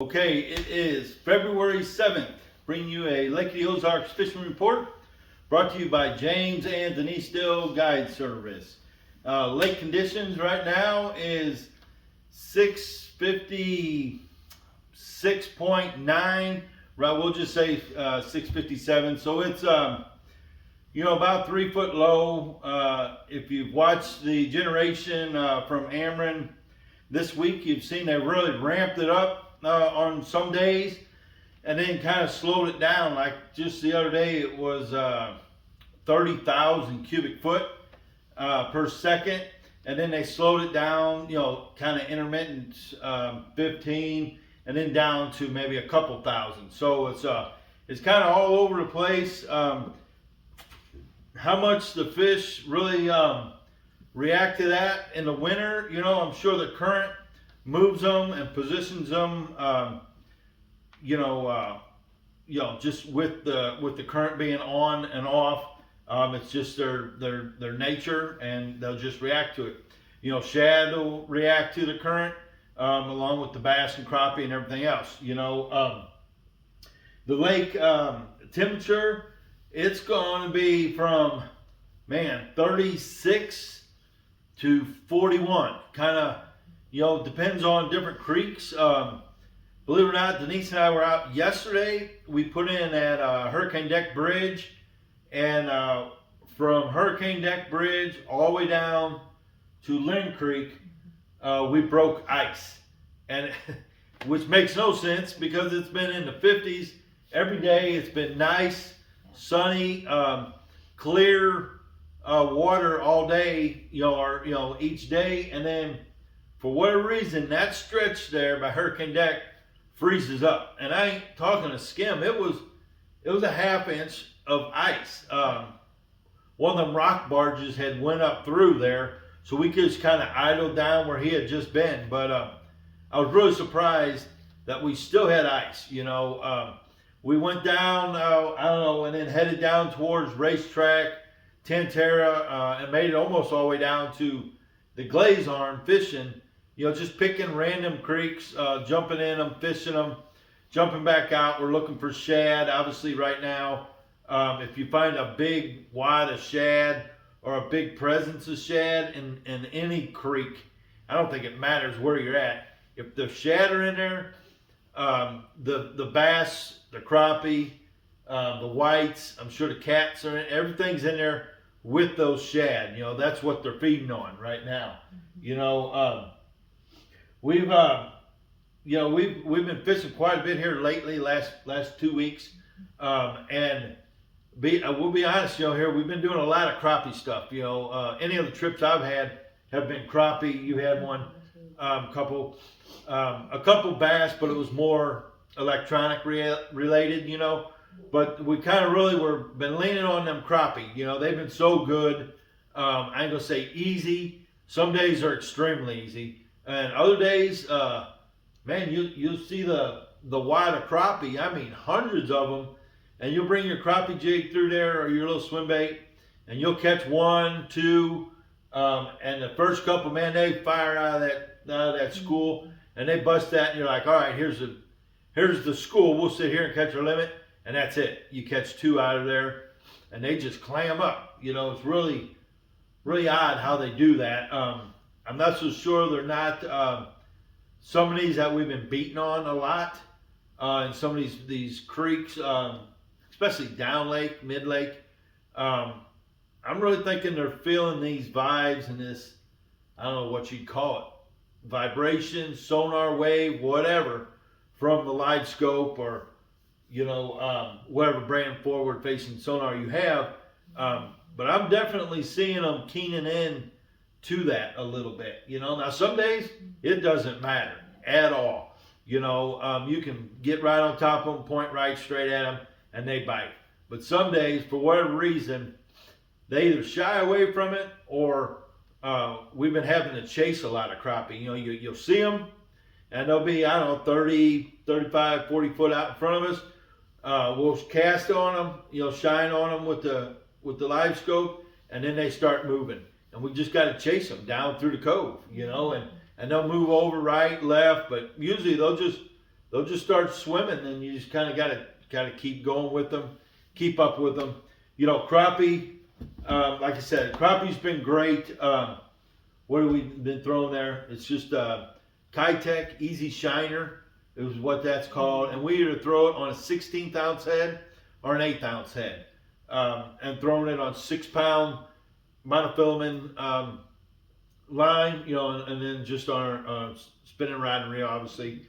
Okay, it is February 7th, bringing you a Lake of the Ozarks fishing report brought to you by James and Denise Dill Guide Service. Lake conditions right now is 656.9, right? We'll just say 657. So it's about 3 foot low. If you've watched the generation from Ameren this week, you've seen they really ramped it up on some days and then kind of slowed it down. Like just the other day, it was 30,000 cubic foot per second, and then they slowed it down, kind of intermittent, 15, and then down to maybe a couple thousand. So it's kind of all over the place. How much the fish really react to that in the winter, I'm sure the current moves them and positions them, just with the current being on and off. It's just their nature, and they'll just react to it. Shad will react to the current, along with the bass and crappie and everything else. The lake temperature, it's going to be from 36 to 41, kind of. Depends on different creeks. Believe it or not, Denise and I were out yesterday. We put in at Hurricane Deck Bridge, and from Hurricane Deck Bridge all the way down to Lynn Creek, we broke ice, and which makes no sense because it's been in the 50s every day. It's been nice, sunny, clear water all day, each day, and then for whatever reason, that stretch there by Hurricane Deck freezes up. And I ain't talking a skim. It was a half inch of ice. One of them rock barges had went up through there, so we could just kind of idle down where he had just been. But I was really surprised that we still had ice. We went down, and then headed down towards Racetrack, Tantera, and made it almost all the way down to the Glaze Arm fishing. Just picking random creeks, jumping in them, fishing them, jumping back out. We're looking for shad. Obviously, right now, if you find a big wad of shad or a big presence of shad in any creek, I don't think it matters where you're at. If the shad are in there, the bass, the crappie, the whites, I'm sure the cats are in. Everything's in there with those shad. That's what they're feeding on right now. We've been fishing quite a bit here lately, last 2 weeks, and we'll be honest, here we've been doing a lot of crappie stuff. Any of the trips I've had have been crappie. You had one, a couple bass, but it was more electronic related. But we kind of really been leaning on them crappie. They've been so good. I ain't gonna say easy. Some days are extremely easy. And other days, you'll see the wad of crappie. I mean, hundreds of them. And you'll bring your crappie jig through there or your little swim bait, and you'll catch 1, 2, and the first couple, they fire out of that school, and they bust that, and you're like, all right, here's the school. We'll sit here and catch our limit, and that's it. You catch 2 out of there, and they just clam up. It's really, really odd how they do that. I'm not so sure they're not some of these that we've been beating on a lot in some of these creeks, especially down lake, mid lake. I'm really thinking they're feeling these vibes and this, I don't know what you'd call it, vibration, sonar wave, whatever, from the live scope or whatever brand forward facing sonar you have. But I'm definitely seeing them keening in to that a little bit. Now some days it doesn't matter at all. You can get right on top of them, point right straight at them, and they bite. But some days, for whatever reason, they either shy away from it, or we've been having to chase a lot of crappie. You'll see them, and they'll be, 30, 35, 40 foot out in front of us. We'll cast on them, shine on them with the live scope, and then they start moving. And we just got to chase them down through the cove, and they'll move over right, left, but usually they'll they'll just start swimming, and you just kind of gotta keep going with them, keep up with them. You know, crappie, like I said, crappie's been great. What have we been throwing there? It's just Kitech Easy Shiner is what that's called, and we either throw it on a 16th ounce head or an 8th ounce head, and throwing it on 6-pound monofilament line, you know, and then just on our spinning rod and reel, obviously.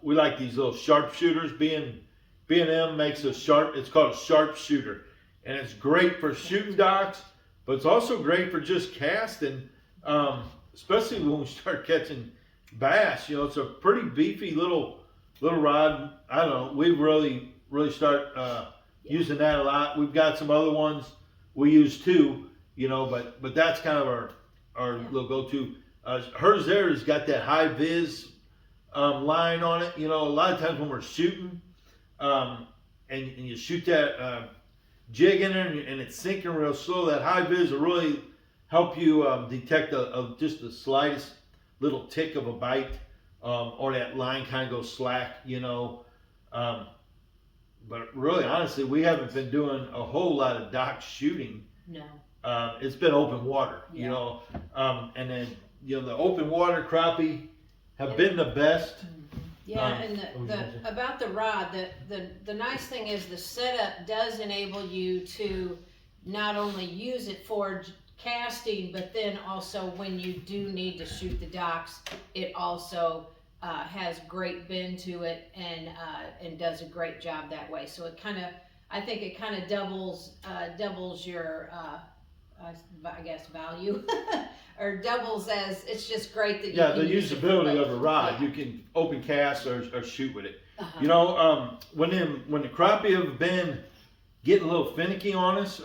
We like these little sharpshooters. B&M makes a sharp, it's called a sharpshooter, and it's great for shooting docks, but it's also great for just casting, especially when we start catching bass. You know, it's a pretty beefy little rod. I don't know, we really start using that a lot. We've got some other ones we use too, you know, but that's kind of our little go-to. Hers there has got that high vis line on it. You know, a lot of times when we're shooting, and you shoot that jig in there, and it's sinking real slow, that high vis will really help you detect just the slightest little tick of a bite, or that line kind of goes slack, you know. But really, honestly, we haven't been doing a whole lot of dock shooting. No. It's been open water, you know, and then, you know, the open water crappie have been the best. Yeah, and about the rod, the nice thing is the setup does enable you to not only use it for casting, but then also when you do need to shoot the docks, it also has great bend to it, and does a great job that way. So it kind of, I think it kind of doubles your I guess value, or doubles as, it's just great that you can the use usability it of a rod. Yeah. You can open cast or shoot with it. You know, when the crappie have been getting a little finicky on us,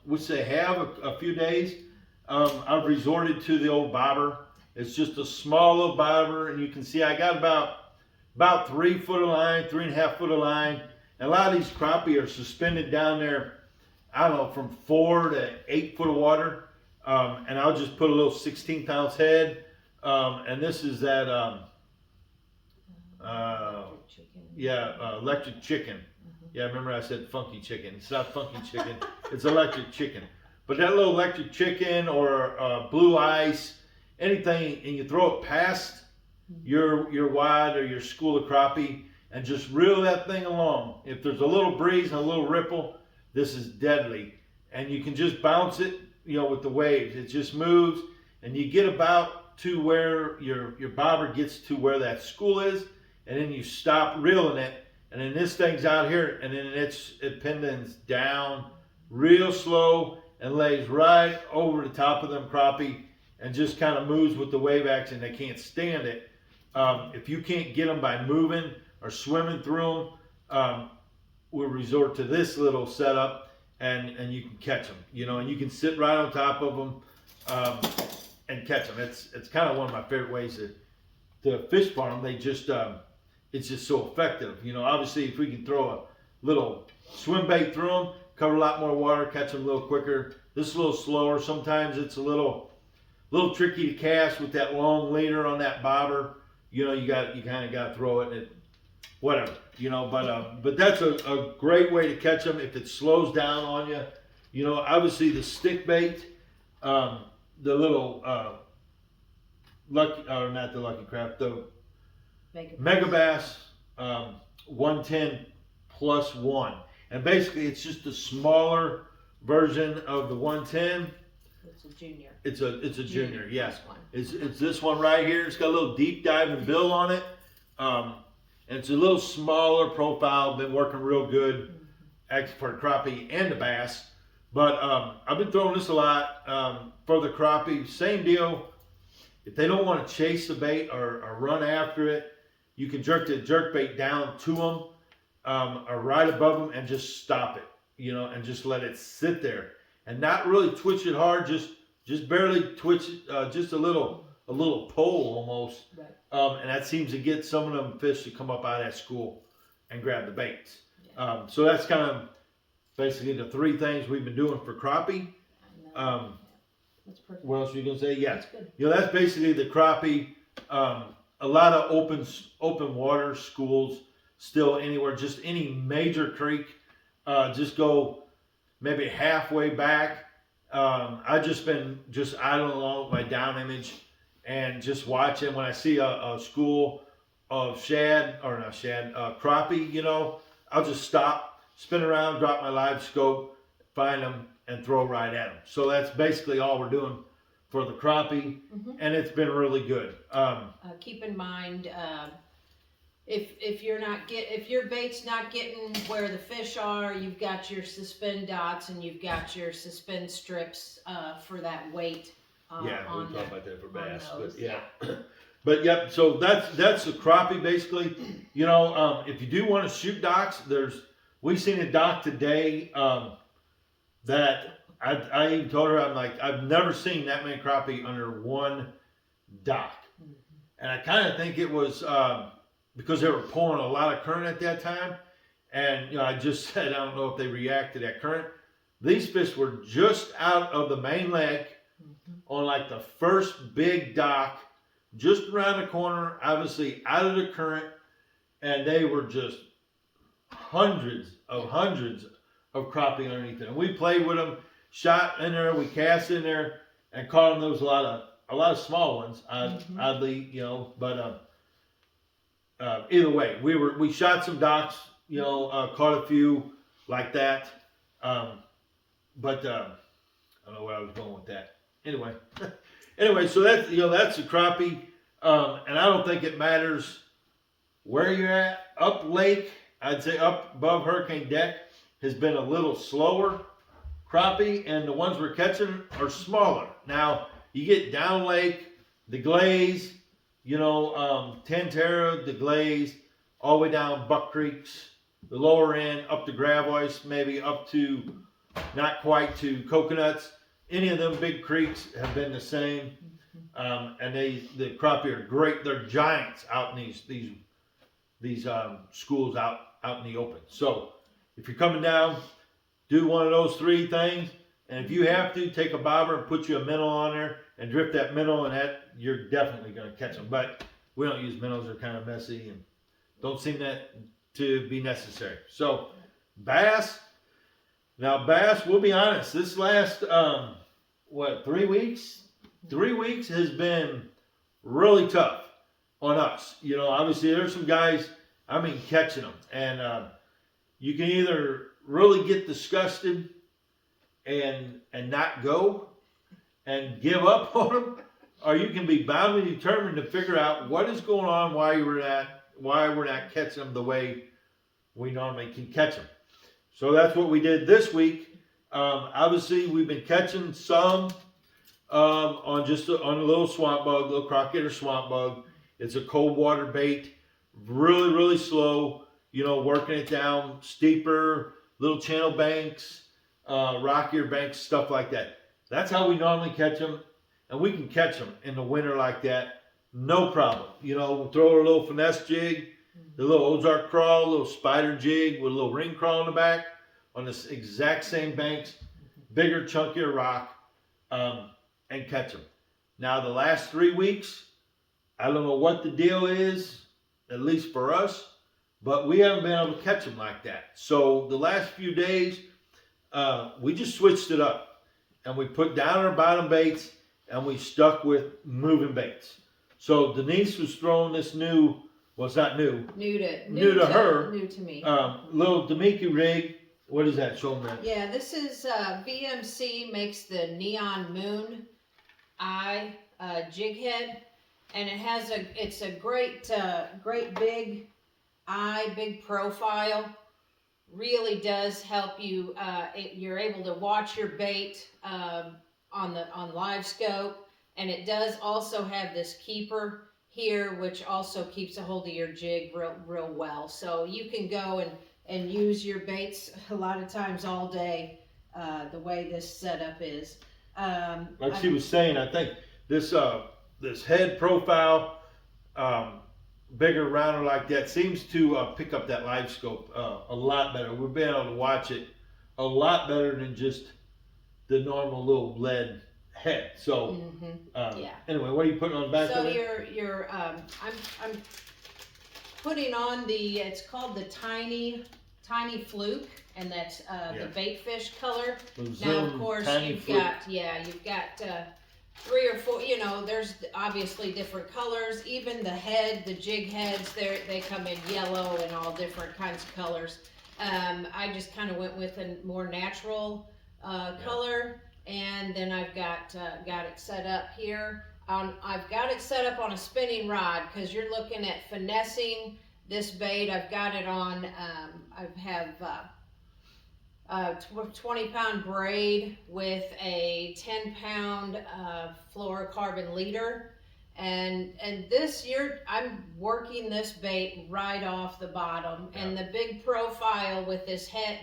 which they have a few days, I've resorted to the old bobber. It's just a small little bobber, and you can see I got about 3 foot of line, 3.5 foot of line, and a lot of these crappie are suspended down there, I don't know, from 4 to 8 foot of water, and I'll just put a little 16th ounce head, and this is that electric chicken. Yeah, remember I said funky chicken. It's not funky chicken, it's electric chicken. But that little electric chicken or blue ice, anything, and you throw it past your wad or your school of crappie, and just reel that thing along. If there's a little breeze and a little ripple, this is deadly. And you can just bounce it, you know, with the waves. It just moves, and you get about to where your bobber gets to where that school is, and then you stop reeling it, and then this thing's out here, and then it pendants down real slow and lays right over the top of them crappie, and just kind of moves with the wave action. They can't stand it. If you can't get them by moving or swimming through them, we'll resort to this little setup, and you can catch them, you know, and you can sit right on top of them and catch them. It's kind of one of my favorite ways to fish farm. They just it's just so effective, you know. Obviously, if we can throw a little swim bait through them, cover a lot more water, catch them a little quicker. This is a little slower. Sometimes it's a little tricky to cast with that long leader on that bobber. You know, you kind of got to throw it, and whatever, you know. But that's a great way to catch them if it slows down on you. You know, obviously the stick bait, the little not the Lucky Craft, the Mega Bass 110 plus 1, and basically it's just a smaller version of the 110. It's a junior. It's a junior, yes. It's this one right here. It's got a little deep diving bill on it. And it's a little smaller profile. Been working real good for crappie and the bass. But I've been throwing this a lot for the crappie. Same deal. If they don't want to chase the bait or run after it, you can jerk the jerk bait down to them or right above them and just stop it, you know, and just let it sit there and not really twitch it hard. Just barely twitch it, just a little pull almost. Right. And that seems to get some of them fish to come up out of that school and grab the baits. Yeah. So that's kind of basically the 3 things we've been doing for crappie. That's perfect. What else are you going to say? Yeah. You know, that's basically the crappie a lot of open water schools still anywhere, just any major creek, just go maybe halfway back. I've just been just idling along with my down image and just watching. When I see a school of shad, or not shad, crappie, you know, I'll just stop, spin around, drop my live scope, find them, and throw right at them. So that's basically all we're doing for the crappie, and it's been really good. Keep in mind, if your bait's not getting where the fish are, you've got your suspend dots and you've got your suspend strips for that weight. Yeah, we'll talk about that for bass, but yeah. Yeah. But yep, so that's the crappie basically. You know, if you do want to shoot docks, we seen a dock today that I even told her, I'm like, I've never seen that many crappie under one dock. And I kind of think it was because they were pulling a lot of current at that time. And you know, I just said, I don't know if they react to that current. These fish were just out of the main lake on like the first big dock, just around the corner, obviously out of the current, and they were just hundreds of crappie underneath there. And we played with them, shot in there, we cast in there, and caught them. There was a lot of small ones, oddly, you know. But either way, we shot some docks, you know, caught a few like that. But I don't know where I was going with that. Anyway, so that's the crappie, and I don't think it matters where you're at. Up lake, I'd say up above Hurricane Deck has been a little slower crappie, and the ones we're catching are smaller. Now you get down lake, the Glaze, you know, Tantera, the Glaze, all the way down Buck Creeks, the lower end up to Gravois, maybe up to not quite to Coconuts. Any of them big creeks have been the same, and the crappie are great. They're giants out in these schools out in the open. So if you're coming down, do one of those three things, and if you have to, take a bobber and put you a minnow on there and drift that minnow, and that you're definitely going to catch them. But we don't use minnows; they're kind of messy and don't seem that to be necessary. So bass. Now bass, we'll be honest. This last 3 weeks? 3 weeks has been really tough on us. You know, obviously there's some guys, I mean, catching them, and you can either really get disgusted and not go and give up on them, or you can be bound and determined to figure out what is going on, why we're not catching them the way we normally can catch them. So that's what we did this week. Obviously, we've been catching some on a little swamp bug, little crocodile swamp bug. It's a cold water bait, really, really slow. You know, working it down steeper, little channel banks, rockier banks, stuff like that. That's how we normally catch them, and we can catch them in the winter like that, no problem. You know, we'll throw a little finesse jig, the little Ozark crawl, a little spider jig with a little ring crawl in the back on this exact same banks, bigger, chunkier rock, and catch them. Now, the last 3 weeks, I don't know what the deal is, at least for us, but we haven't been able to catch them like that. So the last few days, we just switched it up, and we put down our bottom baits, and we stuck with moving baits. So Denise was throwing this new, well, it's not new. New to her. New to me. Little Demiki rig. What is that? Show them that. Yeah, this is VMC makes the Neon Moon Eye jig head, and it's a great big eye, big profile. Really does help you. You're able to watch your bait on live scope, and it does also have this keeper here, which also keeps a hold of your jig real well. So you can go and use your baits a lot of times all day, the way this setup is. Like she was saying, I think this head profile, bigger, rounder like that, seems to pick up that live scope a lot better. We've been able to watch it a lot better than just the normal little lead head. So Yeah. anyway, what are you putting on the back So of it? I'm putting on it's called the tiny fluke, and that's the bait fish color. Now of course you've got 3 or 4, there's obviously different colors. Even the jig heads, they come in yellow and all different kinds of colors. I just kind of went with a more natural color, and then I've got it set up here. I've got it set up on a spinning rod, because you're looking at finessing this bait. I've got it on, I have 20-pound braid with a 10-pound fluorocarbon leader. And this year I'm working this bait right off the bottom, and the big profile with this head,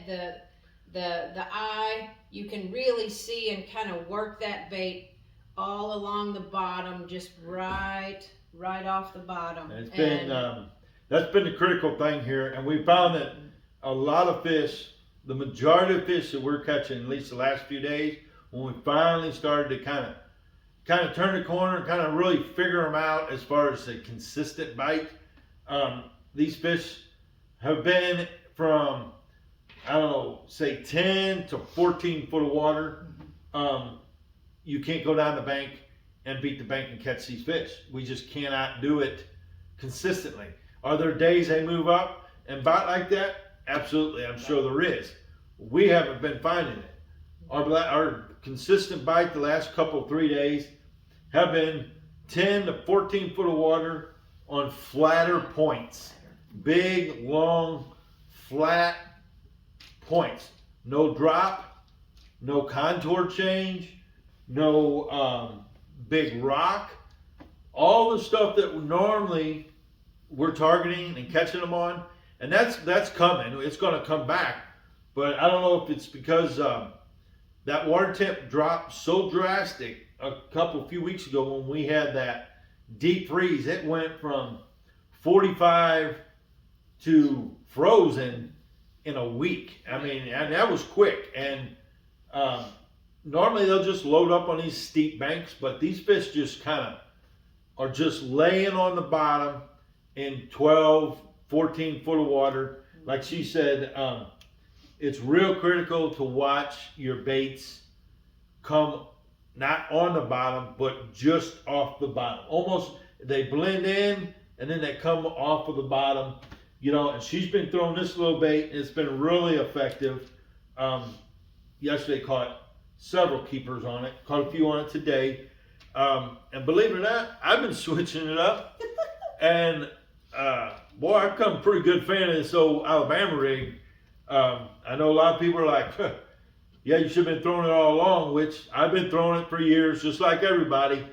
the eye, you can really see and kind of work that bait all along the bottom, just right off the bottom. And it's been that's been the critical thing here, and we found that a lot of fish, the majority of fish that we're catching, at least the last few days, when we finally started to kind of turn the corner and kind of really figure them out as far as a consistent bite, these fish have been from, I don't know, say 10 to 14 foot of water. You can't go down the bank and beat the bank and catch these fish. We just cannot do it consistently. Are there days they move up and bite like that? Absolutely, I'm sure there is. We haven't been finding it. Our consistent bite the last 3 days have been 10 to 14 foot of water on flatter points. Big, long, flat points. No drop, no contour change, no big rock. All the stuff that normally we're targeting and catching them on, and that's coming. It's going to come back, but I don't know if it's because that water temp dropped so drastic a few weeks ago when we had that deep freeze. It went from 45 to frozen in a week. I mean, and that was quick. And normally they'll just load up on these steep banks, but these fish just kind of are just laying on the bottom in 12, 14 foot of water. Like she said, it's real critical to watch your baits come not on the bottom, but just off the bottom. Almost, they blend in and then they come off of the bottom. And she's been throwing this little bait, and it's been really effective. Yesterday caught several keepers on it, caught a few on it today. And believe it or not, I've been switching it up. And boy, I've become a pretty good fan of this old Alabama rig. I know a lot of people are like, yeah, you should have been throwing it all along, which I've been throwing it for years, just like everybody,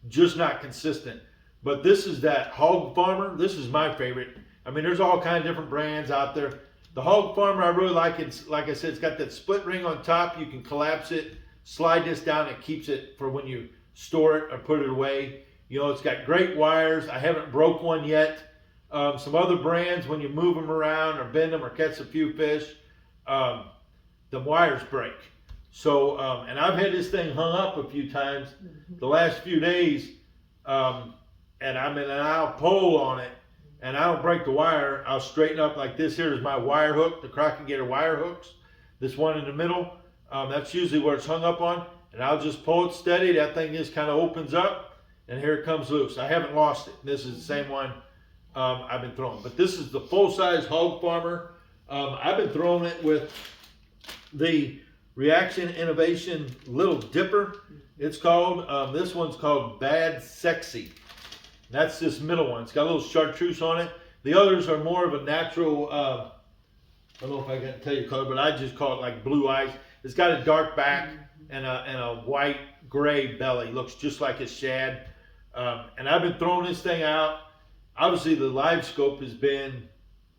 just not consistent. But this is that Hog Farmer. This is my favorite. I mean, there's all kinds of different brands out there. The Hog Farmer, I really like it. Like I said, it's got that split ring on top. You can collapse it, slide this down. It keeps it for when you store it or put it away. It's got great wires. I haven't broke one yet. Some other brands, when you move them around or bend them or catch a few fish, the wires break. So, and I've had this thing hung up a few times the last few days, and I'm in an aisle pole on it, and I don't break the wire. I'll straighten up like this. Here's my wire hook, the Crappie Gator wire hooks. This one in the middle, that's usually where it's hung up on, and I'll just pull it steady. That thing just kind of opens up, and here it comes loose. I haven't lost it. This is the same one I've been throwing. But this is the full-size Hog Farmer. I've been throwing it with the Reaction Innovation Little Dipper, it's called. This one's called Bad Sexy. That's this middle one. It's got a little chartreuse on it. The others are more of a natural, I don't know if I can tell you color, but I just call it like blue ice. It's got a dark back and a white gray belly. Looks just like a shad. And I've been throwing this thing out. Obviously the live scope has been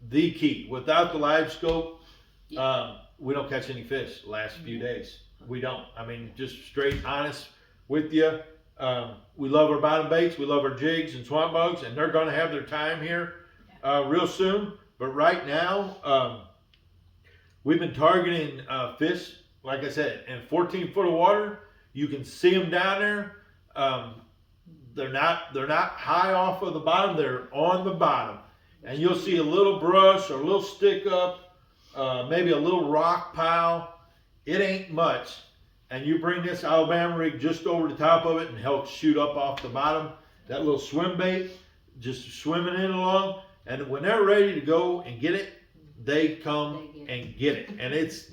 the key. Without the live scope, we don't catch any fish the last few days. We don't. I mean, just straight honest with you. We love our bottom baits. We love our jigs and swamp bugs, and they're going to have their time here real soon. But right now, we've been targeting fish, like I said, in 14 foot of water. You can see them down there. They're not high off of the bottom. They're on the bottom, and you'll see a little brush or a little stick up, maybe a little rock pile. It ain't much, and you bring this Alabama rig just over the top of it and help shoot up off the bottom. That little swim bait, just swimming in along, and when they're ready to go and get it, they come and get it, and it's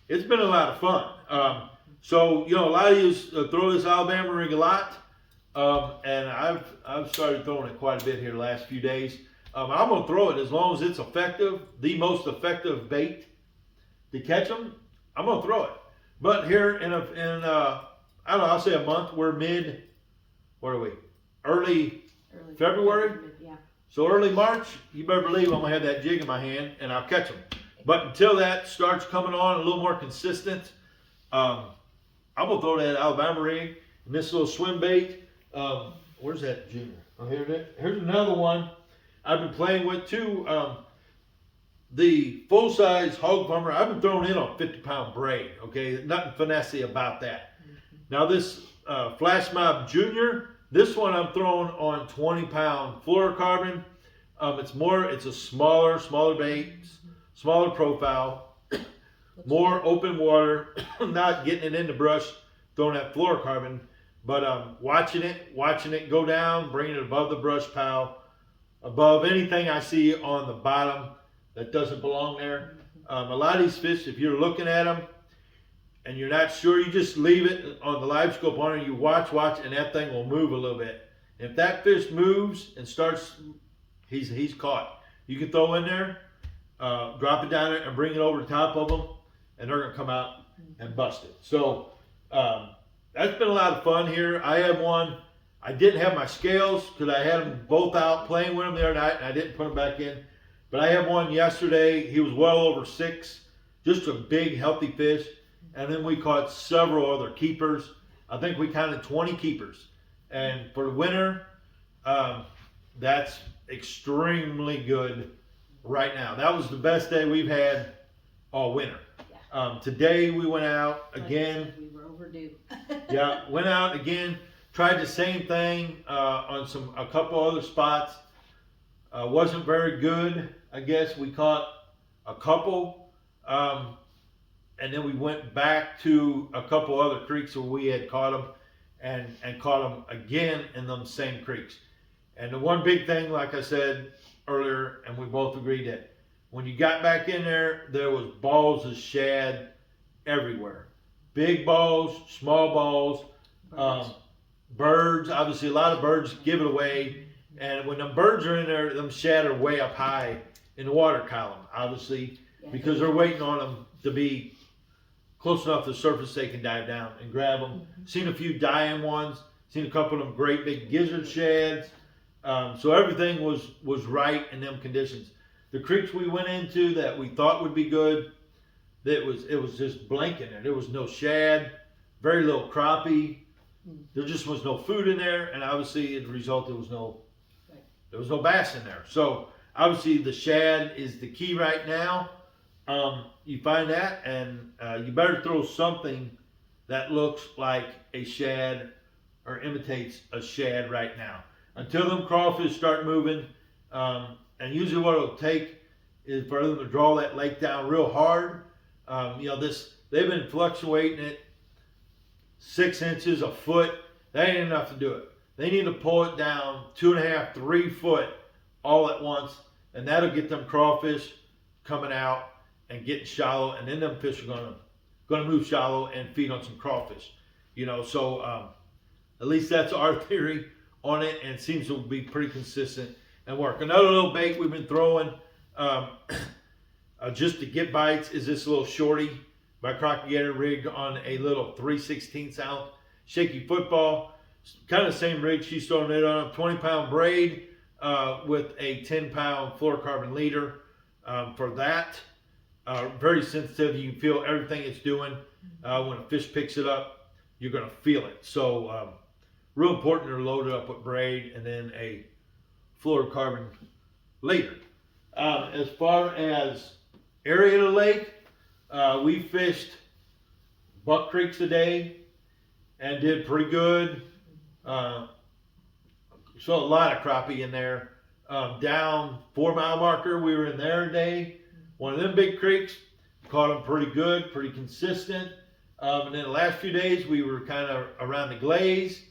been a lot of fun. So a lot of you throw this Alabama rig a lot. And I've started throwing it quite a bit here the last few days. I'm gonna throw it as long as it's effective, the most effective bait to catch them. I'm gonna throw it. But here in I don't know, I'll say a month. We're what are we? Early February. Yeah. So early March, you better believe I'm gonna have that jig in my hand and I'll catch them. But until that starts coming on a little more consistent, I'm gonna throw that Alabama rig and this little swim bait. Where's that junior? Oh, here's another one I've been playing with too. The full-size hog farmer, I've been throwing in on 50-pound braid. Okay, nothing finesse about that. Now this Flash Mob Junior, this one I'm throwing on 20-pound fluorocarbon. It's a smaller bait, smaller profile, more open water, not getting it in the brush, throwing that fluorocarbon. But watching it go down, bringing it above the brush pile, above anything I see on the bottom that doesn't belong there. A lot of these fish, if you're looking at them and you're not sure, you just leave it on the live scope on it. You watch, and that thing will move a little bit. If that fish moves and starts, he's caught. You can throw in there, drop it down there, and bring it over the top of them, and they're gonna come out and bust it. So. That's been a lot of fun here. I have one. I didn't have my scales because I had them both out playing with them the other night, and I didn't put them back in. But I have one yesterday. He was well over 6, just a big, healthy fish. And then we caught several other keepers. I think we counted 20 keepers. And for the winter, that's extremely good right now. That was the best day we've had all winter. Today we went out again. We were overdue. Yeah, went out again. Tried the same thing on a couple other spots. Wasn't very good. I guess we caught a couple, and then we went back to a couple other creeks where we had caught them, and caught them again in them same creeks. And the one big thing, like I said earlier, and we both agreed that when you got back in there, there was balls of shad everywhere. Big balls, small balls, birds. Obviously, a lot of birds give it away. And when them birds are in there, them shad are way up high in the water column, obviously, because they're waiting on them to be close enough to the surface they can dive down and grab them. Seen a few dying ones. Seen a couple of them great big gizzard shads. So everything was right in them conditions. The creeks we went into that we thought would be good, it was just blank in there. There was no shad, very little crappie. There just was no food in there, and obviously as a result there was no bass in there. So obviously the shad is the key right now. You find that, and you better throw something that looks like a shad or imitates a shad right now. Until them crawfish start moving, and usually what it'll take is for them to draw that lake down real hard. They've been fluctuating it 6 inches, a foot. That ain't enough to do it. They need to pull it down 2.5, 3 foot all at once, and that'll get them crawfish coming out and getting shallow, and then them fish are gonna move shallow and feed on some crawfish. So at least that's our theory on it, and it seems to be pretty consistent and work. Another little bait we've been throwing just to get bites is this little shorty by Crappie Gator rigged on a little 3/16 ounce shaky football. Kind of the same rig she's throwing it on, 20-pound braid with a 10-pound fluorocarbon leader for that. Very sensitive. You can feel everything it's doing. When a fish picks it up, you're going to feel it. So real important to load it up with braid and then a fluorocarbon leader. As far as area of the lake, we fished Buck Creeks today, and did pretty good. So a lot of crappie in there. Down 4 mile marker, we were in there today. One of them big creeks, caught them pretty good, pretty consistent. And then the last few days we were kind of around the Glaze,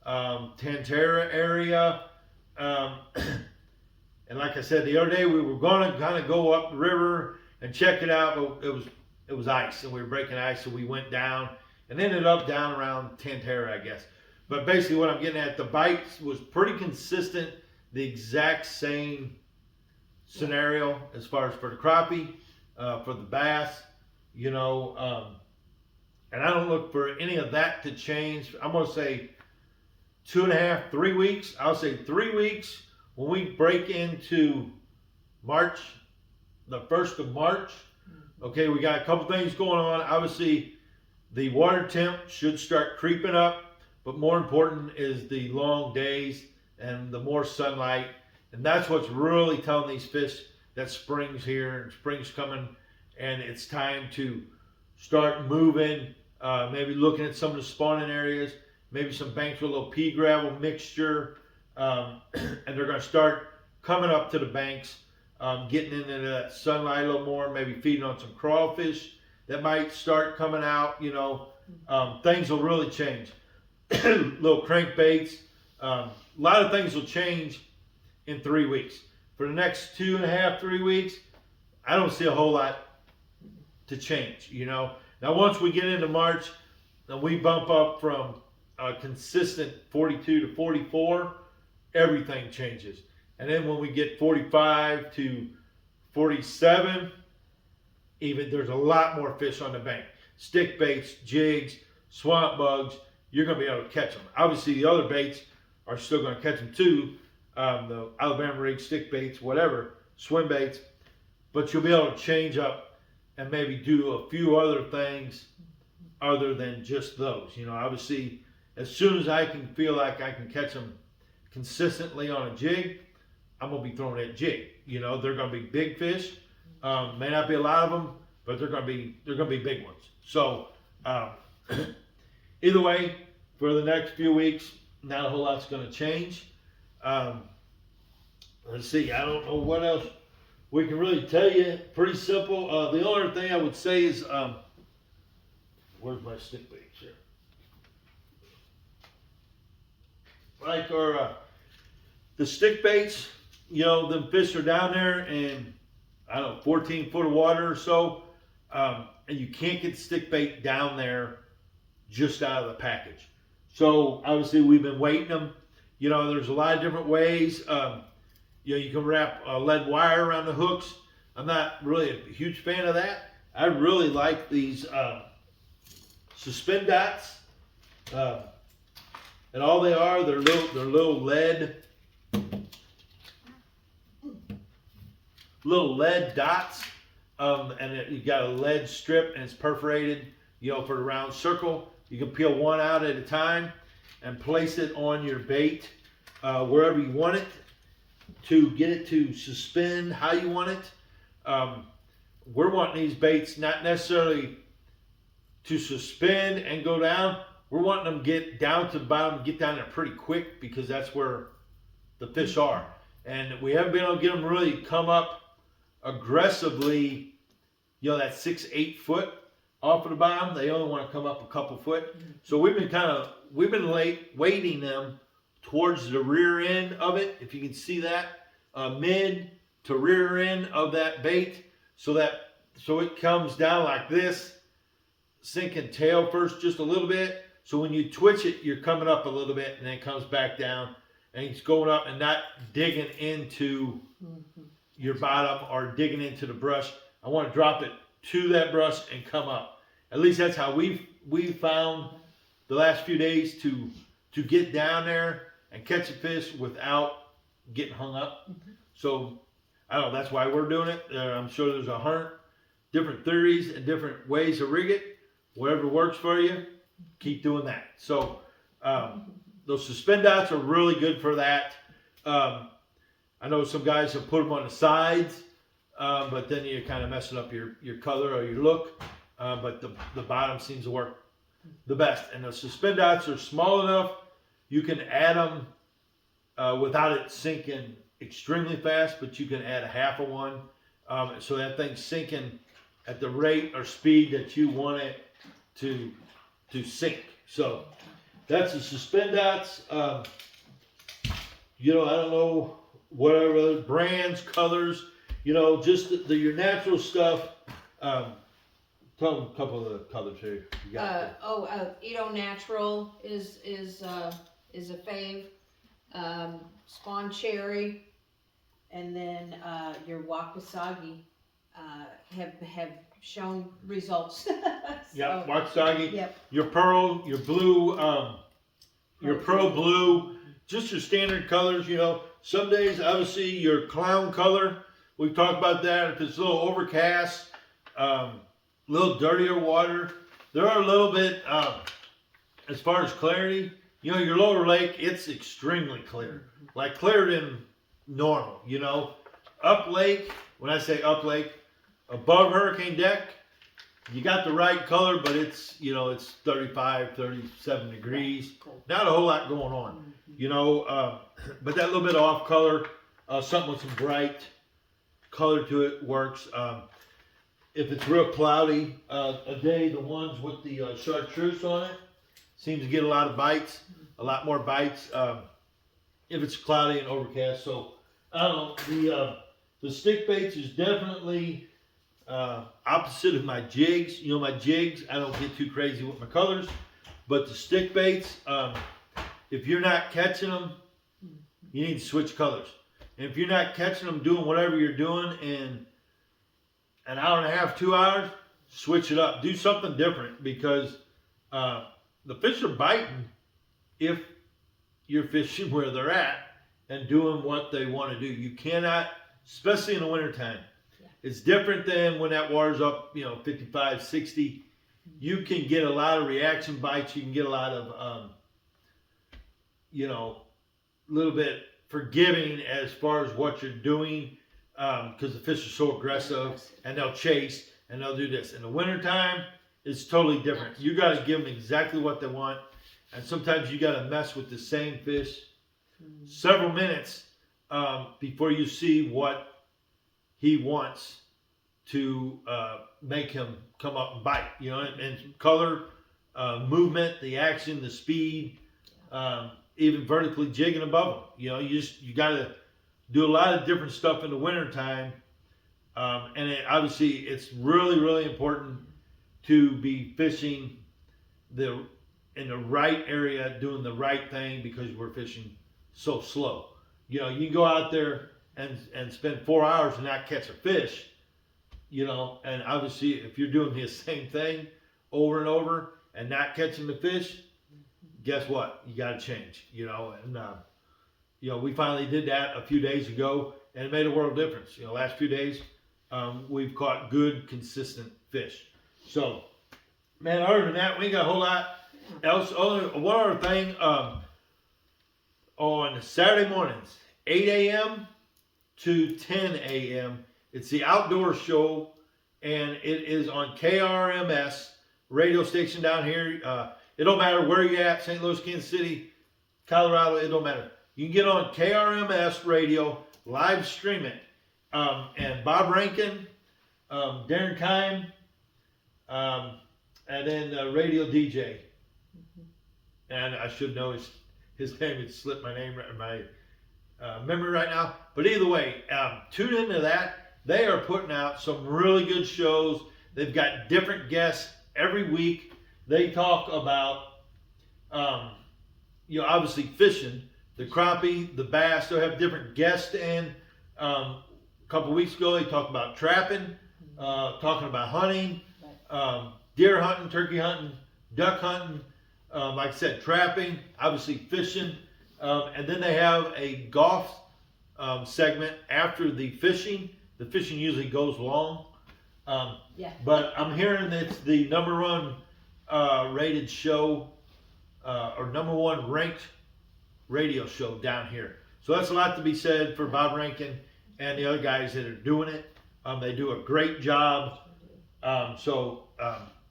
Tantera area. And like I said, the other day we were going to kind of go up the river and check it out, but it was ice and we were breaking ice, so we went down and ended up down around Tantera, I guess. But basically what I'm getting at, the bites was pretty consistent, the exact same scenario as far as for the crappie, for the bass, you know, and I don't look for any of that to change. I'm going to say 2.5, 3 weeks. I'll say 3 weeks. When we break into March, the 1st of March, okay, we got a couple things going on. Obviously, the water temp should start creeping up, but more important is the long days and the more sunlight. And that's what's really telling these fish that spring's here and spring's coming, and it's time to start moving, maybe looking at some of the spawning areas, maybe some banks with a little pea gravel mixture. And they're going to start coming up to the banks, getting into that sunlight a little more, maybe feeding on some crawfish that might start coming out, you know. Things will really change. Little crankbaits, a lot of things will change in 3 weeks. For the next 2.5, 3 weeks, I don't see a whole lot to change, you know. Now once we get into March, then we bump up from a consistent 42 to 44, everything changes. And then when we get 45 to 47, even there's a lot more fish on the bank. Stick baits, jigs, swamp bugs, you're going to be able to catch them. Obviously the other baits are still going to catch them too. The Alabama rig, stick baits, whatever, swim baits. But you'll be able to change up and maybe do a few other things other than just those. You know, obviously as soon as I can feel like I can catch them consistently on a jig, I'm going to be throwing that jig. You know, they're going to be big fish. May not be a lot of them, but they're going to be big ones. So either way, for the next few weeks, not a whole lot's going to change. Let's see, I don't know what else we can really tell you. Pretty simple. The only thing I would say is, where's my stick baits here? Like the stick baits, you know, them fish are down there and I don't know, 14 foot of water or so, and you can't get the stick bait down there just out of the package. So obviously we've been weighting them. You know, there's a lot of different ways. You know, you can wrap lead wire around the hooks. I'm not really a huge fan of that. I really like these suspend dots. And all they are, they're little lead dots. And you got a lead strip and it's perforated, you know, for the round circle. You can peel one out at a time and place it on your bait wherever you want it to get it to suspend how you want it. We're wanting these baits not necessarily to suspend and go down. We're wanting them to get down to the bottom, get down there pretty quick because that's where the fish are. And we haven't been able to get them really come up aggressively, you know, that 6-8 foot off of the bottom. They only want to come up a couple foot. So we've been weighting them towards the rear end of it, if you can see that, mid to rear end of that bait, so it comes down like this, sinking tail first just a little bit. So when you twitch it, you're coming up a little bit and then it comes back down and it's going up and not digging into your bottom or digging into the brush. I want to drop it to that brush and come up. At least that's how we've found the last few days to get down there and catch a fish without getting hung up. So I don't know, that's why we're doing it. I'm sure there's 100 different theories and different ways to rig it. Whatever works for you, keep doing that. So those suspend dots are really good for that. I know some guys have put them on the sides, but then you're kind of messing up your color or your look. But the bottom seems to work the best. And the suspend dots are small enough you can add them without it sinking extremely fast, but you can add a half of one, so that thing's sinking at the rate or speed that you want it to sink. So that's the suspend dots. You know, I don't know whatever other brands, colors, you know, just your natural stuff. Tell them a couple of the colors here. You got Edo Natural is a fave. Spawn Cherry, and then your Wakasagi have shown results. So, yeah, Wakasagi. Yep. Your pearl, your blue, your pearl blue, just your standard colors. You know, some days obviously your clown color. We've talked about that. If it's a little overcast, a little dirtier water, there are a little bit as far as clarity. You know, your lower lake, it's extremely clear, like clearer than normal. You know, up lake. When I say up lake, above hurricane deck, you got the right color, but it's, you know, it's 35, 37 degrees. Cool. Not a whole lot going on, you know, but that little bit of off color, something with some bright color to it works. If it's real cloudy, a day, the ones with the chartreuse on it seems to get a lot of bites, a lot more bites, if it's cloudy and overcast. So, I don't know, the stick baits is definitely opposite of my jigs. You know, my jigs, I don't get too crazy with my colors, but the stick baits, if you're not catching them, you need to switch colors. And if you're not catching them doing whatever you're doing in an hour and a half, 2 hours, switch it up. Do something different, because the fish are biting if you're fishing where they're at and doing what they want to do. You cannot, especially in the wintertime. Yeah. It's different than when that water's up, you know, 55, 60. You can get a lot of reaction bites. You can get a lot of, you know, a little bit forgiving as far as what you're doing, because the fish are so aggressive, and they'll chase and they'll do this. In the wintertime, it's totally different. You got to give them exactly what they want, and sometimes you got to mess with the same fish several minutes before you see what he wants to make him come up and bite. You know, and color, movement, the action, the speed, even vertically jigging above him. You know, you got to do a lot of different stuff in the wintertime, and obviously it's really, really important to be fishing in the right area, doing the right thing, because we're fishing so slow. You know, you can go out there and spend 4 hours and not catch a fish, you know, and obviously if you're doing the same thing over and over and not catching the fish, guess what? You got to change, you know. And you know, we finally did that a few days ago, and it made a world of difference. You know, last few days, we've caught good, consistent fish. So, man, other than that, we ain't got a whole lot else. Only one other thing, on Saturday mornings, 8 a.m. to 10 a.m., it's the outdoor show, and it is on KRMS radio station down here. It don't matter where you're at, St. Louis, Kansas City, Colorado, it don't matter. You can get on KRMS radio, live stream it. And Bob Rankin, Darren Kime, and then radio DJ. And I should know his name. It slipped my memory right now. But either way, tune into that. They are putting out some really good shows. They've got different guests every week. They talk about, you know, obviously fishing, the crappie, the bass. They'll have different guests in. A couple weeks ago, they talked about trapping, talking about hunting, deer hunting, turkey hunting, duck hunting, like I said, trapping, obviously fishing. And then they have a golf segment after the fishing. The fishing usually goes long. But I'm hearing it's the #1 rated show, or #1 ranked radio show down here. So that's a lot to be said for Bob Rankin and the other guys that are doing it. They do a great job. So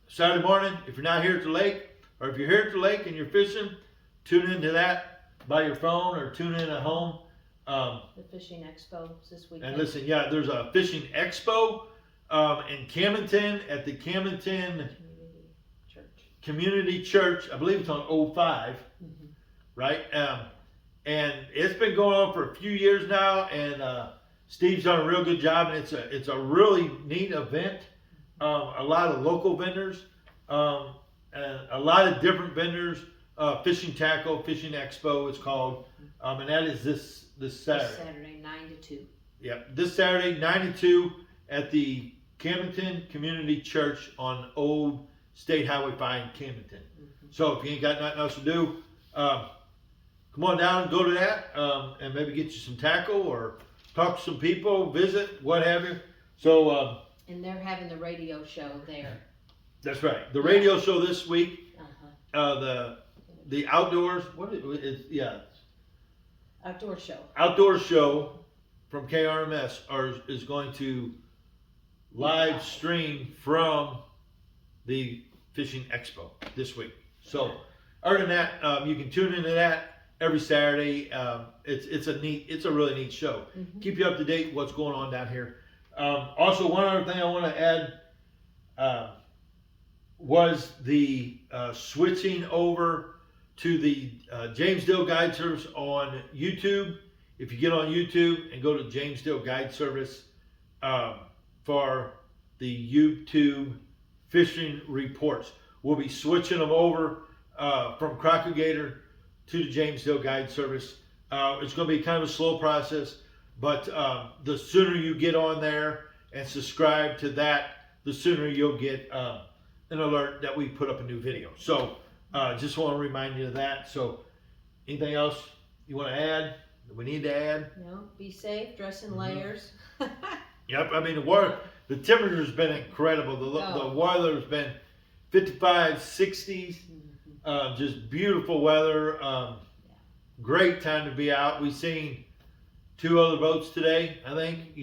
Saturday morning, if you're not here at the lake, or if you're here at the lake and you're fishing, tune into that by your phone or tune in at home. The fishing expo is this weekend. And listen, yeah, there's a fishing expo in Camdenton at the Camdenton Community Church. I believe it's on 05, right? And it's been going on for a few years now, and Steve's done a real good job, and it's a really neat event. A lot of local vendors, and a lot of different vendors. Fishing Tackle, Fishing Expo it's called, and that is this Saturday. This Saturday, 9 to 2. Yep, this Saturday, 9 to 2 at the Camdenton Community Church on Old State Highway 5 in Camdenton. So if you ain't got nothing else to do, come on down and go to that, and maybe get you some tackle or talk to some people, visit, what have you. So and they're having the radio show there. That's right. The radio show this week, the outdoors, outdoor show from KRMS is going to live stream from the Fishing Expo this week. So other than that, you can tune into that every Saturday. It's a really neat show. Keep you up to date what's going on down here. Also, one other thing I want to add was the switching over to the James Dill Guide Service on YouTube. If you get on YouTube and go to James Dill Guide Service for the YouTube fishing reports, we'll be switching them over from Crocodile to the James Dill Guide Service. It's going to be kind of a slow process, but the sooner you get on there and subscribe to that, the sooner you'll get an alert that we put up a new video. So just want to remind you of that. So anything else you want to add that we need to add? No, be safe, dress in layers. Yep, I mean the temperature's been incredible. The weather's been 55, 60s, just beautiful weather. Great time to be out. We've seen 2 other boats today, I think,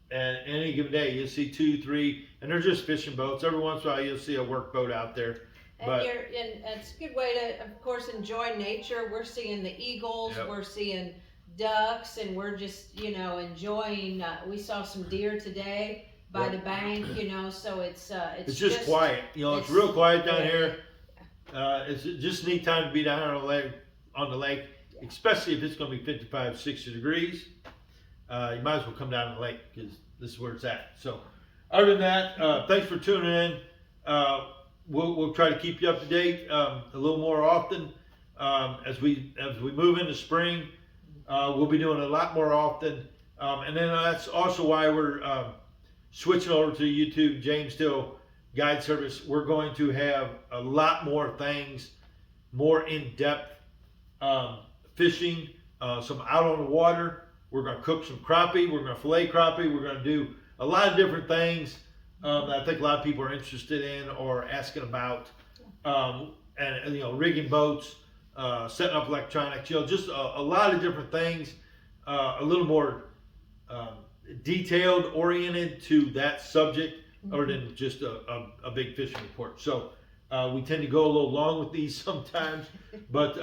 and any given day you'll see 2, 3, and they're just fishing boats. Every once in a while you'll see a work boat out there. And it's a good way to, of course, enjoy nature. We're seeing the eagles, we're seeing ducks, and we're just, enjoying. We saw some deer today by the bank, so it's just quiet. It's real quiet down here. It's just a neat time to be down here on the lake, especially if it's going to be 55, 60 degrees. You might as well come down to the lake because this is where it's at. So other than that, thanks for tuning in. We'll try to keep you up to date a little more often as we move into spring. We'll be doing a lot more often, and then that's also why we're switching over to YouTube James Dill Guide Service. We're going to have a lot more things, more in-depth fishing, some out on the water. We're going to cook some crappie. We're going to fillet crappie. We're going to do a lot of different things that I think a lot of people are interested in or asking about, and rigging boats, setting up electronics, just a lot of different things, a little more detailed oriented to that subject other than just a big fishing report. So we tend to go a little long with these sometimes, but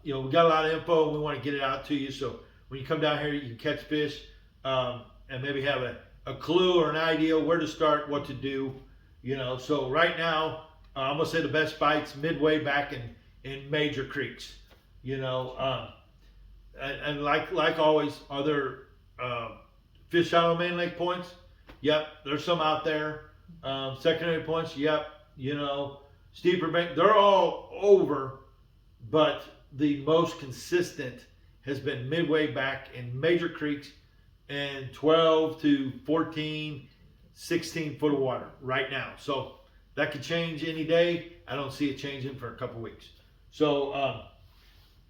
we got a lot of info and we want to get it out to you. So when you come down here, you can catch fish and maybe have a clue or an idea where to start, what to do. So right now, I'm gonna say the best bites midway back in major creeks. And like always, are there fish out on main lake points? Yep, there's some out there. Secondary points, yep. Steeper bank, they're all over, but the most consistent has been midway back in major creeks and 12 to 14, 16 foot of water right now. So that could change any day. I don't see it changing for a couple weeks. So,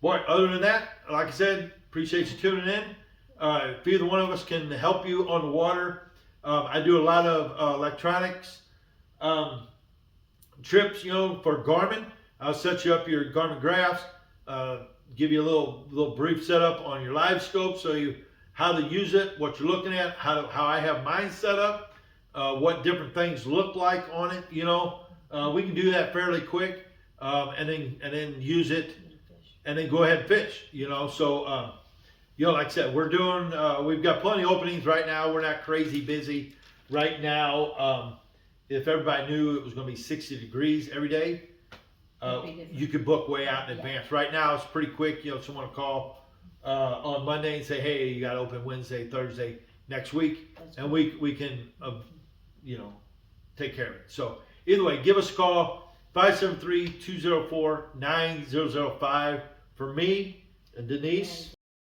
other than that, like I said, appreciate you tuning in. If either one of us can help you on the water, I do a lot of electronics trips, for Garmin. I'll set you up your Garmin graphs, give you a little brief setup on your live scope, so how to use it, what you're looking at, how I have mine set up, what different things look like on it, we can do that fairly quick, and then use it, and then go ahead and fish. So like I said, we're doing. We've got plenty of openings right now. We're not crazy busy right now. If everybody knew it was going to be 60 degrees every day, you could book way out in advance. Right now, it's pretty quick. Someone will call on Monday and say, "Hey, you got open Wednesday, Thursday next week," and we can take care of it. So either way, give us a call, 573-204-9005 for me and Denise.